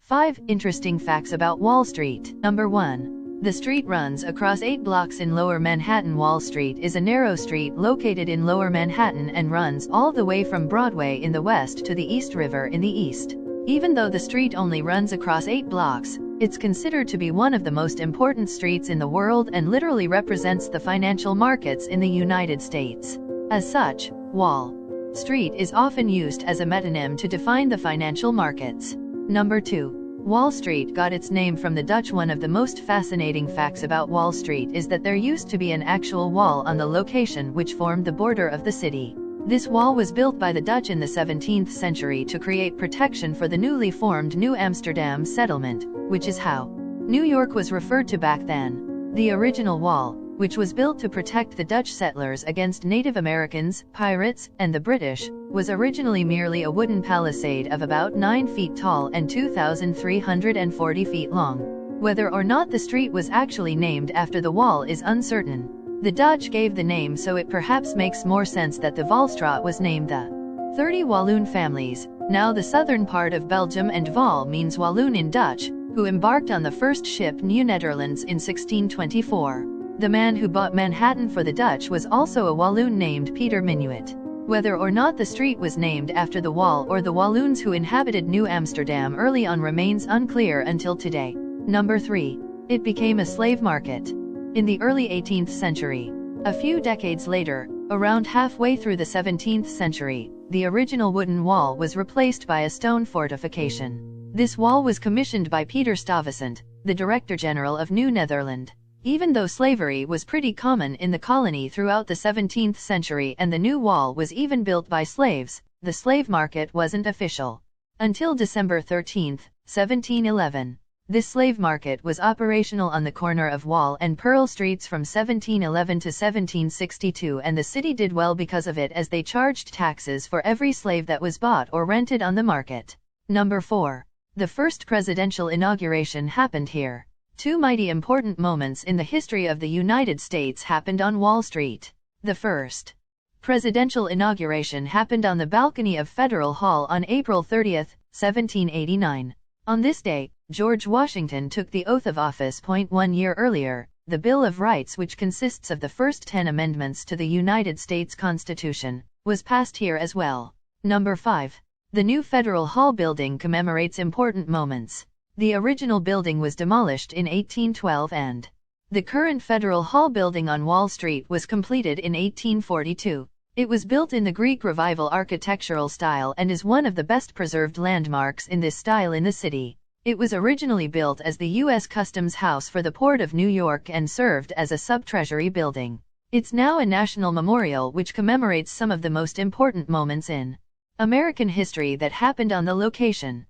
5 Interesting Facts about Wall Street. Number 1. The street runs across 8 blocks in Lower Manhattan. Wall Street is a narrow street located in Lower Manhattan and runs all the way from Broadway in the west to the East River in the east. Even though the street only runs across 8 blocks, it's considered to be one of the most important streets in the world and literally represents the financial markets in the United States. As such, Wall Street is often used as a metonym to define the financial markets. Number 2. Wall Street got its name from the Dutch. One of the most fascinating facts about Wall Street is that there used to be an actual wall on the location which formed the border of the city. This wall was built by the Dutch in the 17th century to create protection for the newly formed New Amsterdam settlement, which is how New York was referred to back then. The original wall, which was built to protect the Dutch settlers against Native Americans, pirates, and the British, was originally merely a wooden palisade of about 9 feet tall and 2,340 feet long. Whether or not the street was actually named after the wall is uncertain. The Dutch gave the name, so it perhaps makes more sense that the Valstraat was named the 30 Walloon families, now the southern part of Belgium, and Val means Walloon in Dutch, who embarked on the first ship New Netherlands in 1624. The man who bought Manhattan for the Dutch was also a Walloon named Peter Minuit. Whether or not the street was named after the wall or the Walloons who inhabited New Amsterdam early on remains unclear until today. Number 3. It became a slave market. In the early 18th century, a few decades later, around halfway through the 17th century, the original wooden wall was replaced by a stone fortification. This wall was commissioned by Peter Stuyvesant, the Director General of New Netherland. Even though slavery was pretty common in the colony throughout the 17th century and the new wall was even built by slaves, the slave market wasn't official until December 13, 1711. This slave market was operational on the corner of Wall and Pearl Streets from 1711 to 1762, and the city did well because of it, as they charged taxes for every slave that was bought or rented on the market. Number 4. The first presidential inauguration happened here. 2 mighty important moments in the history of the United States happened on Wall Street. The first presidential inauguration happened on the balcony of Federal Hall on April 30, 1789. On this day, George Washington took the oath of office. 1 year earlier, the Bill of Rights, which consists of the first 10 amendments to the United States Constitution, was passed here as well. Number 5. The new Federal Hall building commemorates important moments. The original building was demolished in 1812 and the current Federal Hall building on Wall Street was completed in 1842. It was built in the Greek Revival architectural style and is one of the best preserved landmarks in this style in the city. It was originally built as the U.S. Customs House for the Port of New York and served as a sub-treasury building. It's now a national memorial which commemorates some of the most important moments in American history that happened on the location.